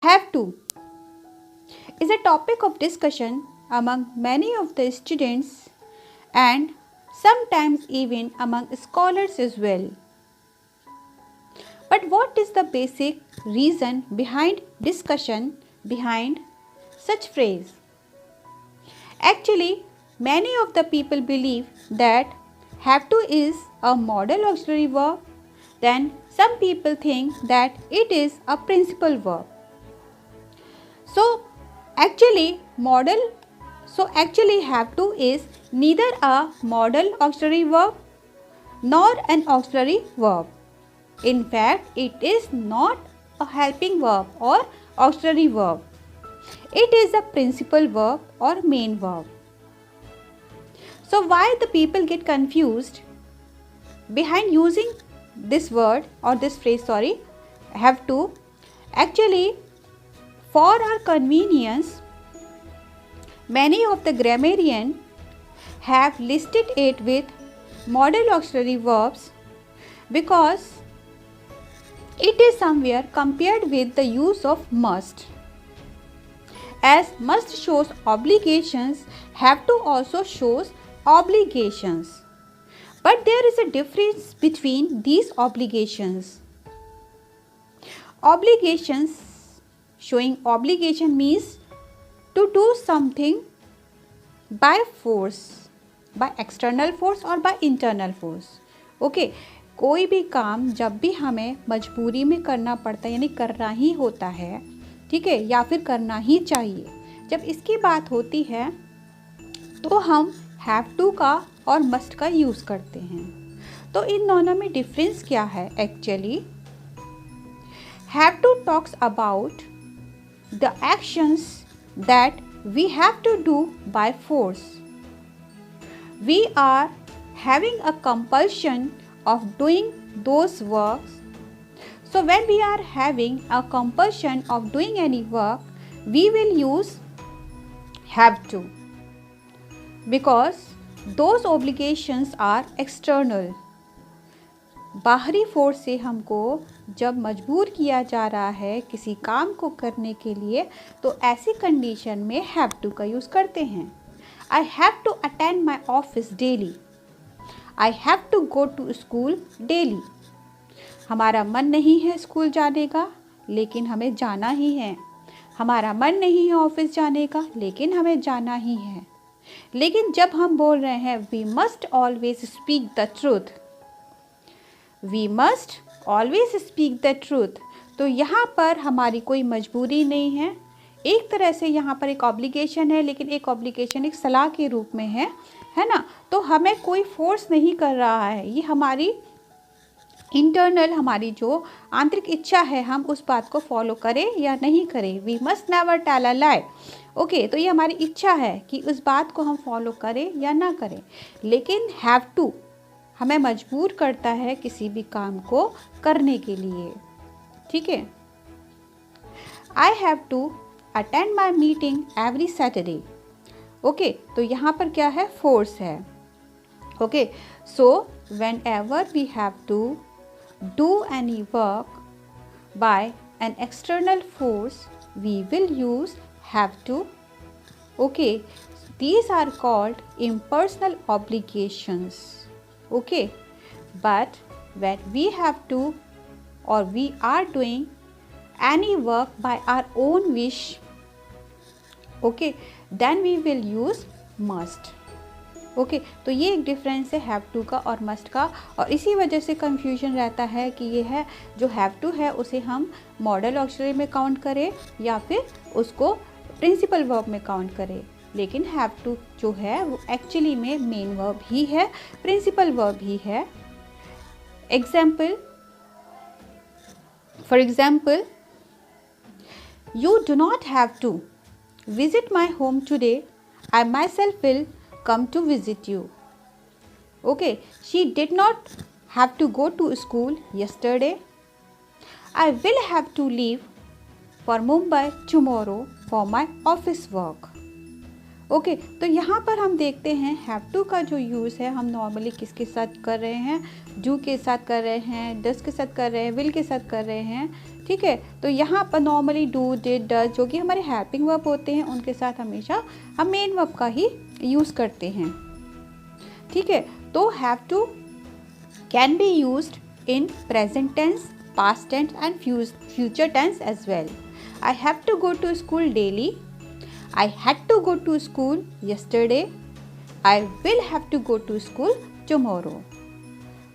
Have to is a topic of discussion among many of the students and sometimes even among scholars as well. But what is the basic reason behind discussion behind such phrase? Actually, many of the people believe that have to is a modal auxiliary verb. Then some people think that it is a principal verb. So actually have to is neither a modal auxiliary verb nor an auxiliary verb. In fact, it is not a helping verb or auxiliary verb. It is a principal verb or main verb. So why the people get confused behind using this word or this phrase, have to? Actually, for our convenience, many of the grammarians have listed it with modal auxiliary verbs because it is somewhere compared with the use of must. As must shows obligations, have to also shows obligations. But there is a difference between these obligations. Obligations, showing obligation means to do something by force, by external force or by internal force. Okay, कोई भी काम जब भी हमें मजबूरी में करना पड़ता है यानी करना ही होता है, ठीक है, या फिर करना ही चाहिए, जब इसकी बात होती है तो हम हैव टू का और मस्ट का यूज़ करते हैं. तो इन दोनों में डिफरेंस क्या है? Actually have to talks about the actions that we have to do by force. We are having a compulsion of doing those works. So when we are having a compulsion of doing any work, we will use have to, because those obligations are external. बाहरी force से हमको जब मजबूर किया जा रहा है किसी काम को करने के लिए, तो ऐसी कंडीशन में हैव टू का यूज़ करते हैं. I have to attend my office daily. I have to go to school daily. हमारा मन नहीं है स्कूल जाने का, लेकिन हमें जाना ही है. हमारा मन नहीं है ऑफिस जाने का, लेकिन हमें जाना ही है. लेकिन जब हम बोल रहे हैं we must always speak the truth, we must always speak the truth, तो यहाँ पर हमारी कोई मजबूरी नहीं है. एक तरह से यहाँ पर एक ऑब्लिगेशन है, लेकिन एक ऑब्लिगेशन एक सलाह के रूप में है ना. तो हमें कोई फोर्स नहीं कर रहा है, ये हमारी इंटरनल, हमारी जो आंतरिक इच्छा है, हम उस बात को फॉलो करें या नहीं करें. We must never tell a lie. Okay, तो ये हमारी इच्छा है कि उस बात को हम फॉलो करें या ना करें. लेकिन हैव टू हमें मजबूर करता है किसी भी काम को करने के लिए. ठीक है. I have to attend my meeting every Saturday. Okay, तो यहाँ पर क्या है? फोर्स है. Okay, so whenever we have to do any work by an external force, we will use have to. Okay, these are called impersonal obligations. Okay, but when we have to or we are doing any work by our own wish, okay, then we will use must. Okay, तो ये एक difference है have to का और must का, और इसी वजह से कंफ्यूजन रहता है कि ये है जो हैव टू है उसे हम मॉडल ऑक्सिलरी में काउंट करें या फिर उसको प्रिंसिपल वर्ब में काउंट करें. लेकिन हैव टू जो है वो एक्चुअली में मेन वर्ब ही है, प्रिंसिपल वर्ब ही है. Example, for example, you do not have to visit my home today. I myself will come to visit you. Okay, she did not have to go to school yesterday. I will have to leave for Mumbai tomorrow for my office work. Okay, तो यहाँ पर हम देखते हैं have to का जो use है हम नॉर्मली किसके साथ कर रहे हैं? डू के साथ कर रहे हैं, डस के साथ कर रहे हैं, विल के साथ कर रहे हैं. ठीक है। तो यहाँ पर नॉर्मली डू, डिड, डज जो कि हमारे हेल्पिंग वर्ब होते हैं, उनके साथ हमेशा हम मेन वर्ब का ही यूज़ करते हैं, ठीक है। तो have to can be used in present tense, past tense and future tense as well. I have to go to school daily, I had to go to school yesterday, I will have to go to school tomorrow.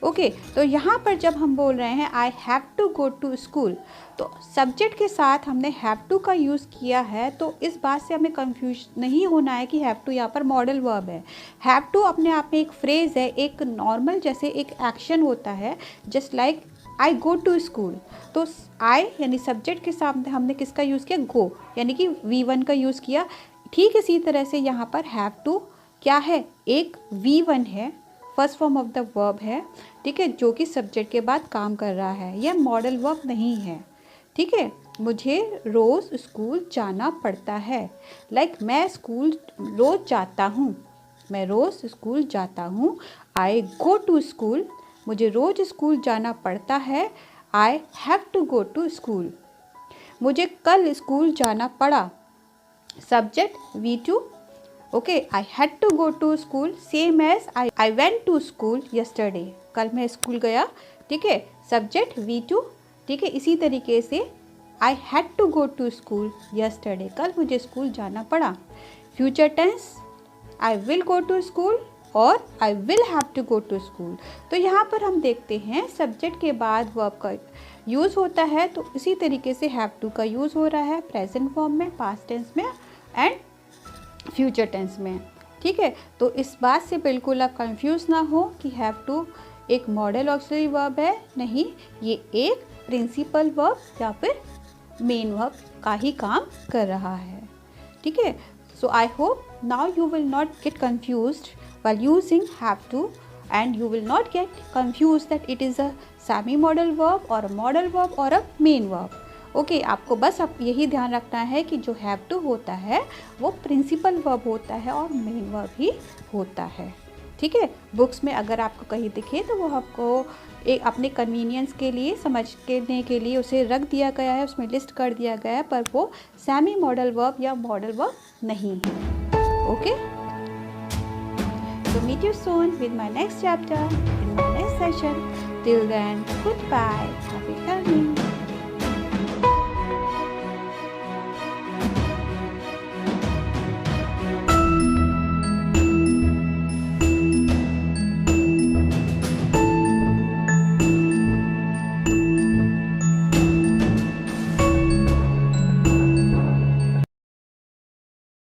Okay तो यहाँ पर जब हम बोल रहे हैं I have to go to school, तो subject के साथ हमने have to का यूज़ किया है, तो इस बात से हमें कंफ्यूज नहीं होना है कि have to यहाँ पर मॉडल वर्ब है। have to अपने आप में एक फ्रेज़ है, एक नॉर्मल जैसे एक एक्शन होता है, just like I go to school. तो आई यानी सब्जेक्ट के सामने हमने किसका यूज़ किया, गो, यानी कि V1 का यूज़ किया। ठीक इसी तरह से यहाँ पर हैव टू क्या है, एक V1 है, first form of the verb है, ठीक है, जो कि सब्जेक्ट के बाद काम कर रहा है, यह मॉडल वर्ब नहीं है, ठीक है। मुझे रोज़ स्कूल जाना पड़ता है, लाइक मैं स्कूल रोज़ जाता हूँ, मैं रोज़ स्कूल जाता हूँ। आई गो टू स्कूल, मुझे रोज़ स्कूल जाना पड़ता है। I have to go to school, मुझे कल स्कूल जाना पड़ा, subject V2, okay. I had to go to school same as I went to school yesterday, कल मैं स्कूल गया, ठीक है, सब्जेक्ट V2, ठीक है। इसी तरीके से I had to go to school yesterday, कल मुझे स्कूल जाना पड़ा। Future tense I will go to school और I will have to go to school. तो यहाँ पर हम देखते हैं सब्जेक्ट के बाद वर्ब का यूज़ होता है, तो इसी तरीके से हैव टू का यूज़ हो रहा है प्रेजेंट फॉर्म में, पास्ट टेंस में एंड फ्यूचर टेंस में, ठीक है। तो इस बात से बिल्कुल आप कंफ्यूज ना हो कि हैव टू एक मॉडल ऑक्सिलरी वर्ब है, नहीं, ये एक प्रिंसिपल वर्ब या फिर मेन वर्ब का ही काम कर रहा है, ठीक है। So I hope now you will not get confused while using have to, and you will not get confused that it is a semi modal verb or a modal verb or a main verb. Okay आपको बस अब यही ध्यान रखना है कि जो have to होता है वो प्रिंसिपल वर्ब होता है और मेन वर्ब ही होता है, ठीक है। बुक्स में अगर आपको कहीं दिखे तो वो आपको एक अपने कन्वीनियंस के लिए समझने के लिए उसे रख दिया गया है, उसमें लिस्ट कर दिया गया है, पर वो सेमी मॉडल वर्ब या मॉडल वर्ब नहीं है, okay. So meet you soon with my next chapter in my next session. Till then, goodbye. Happy learning.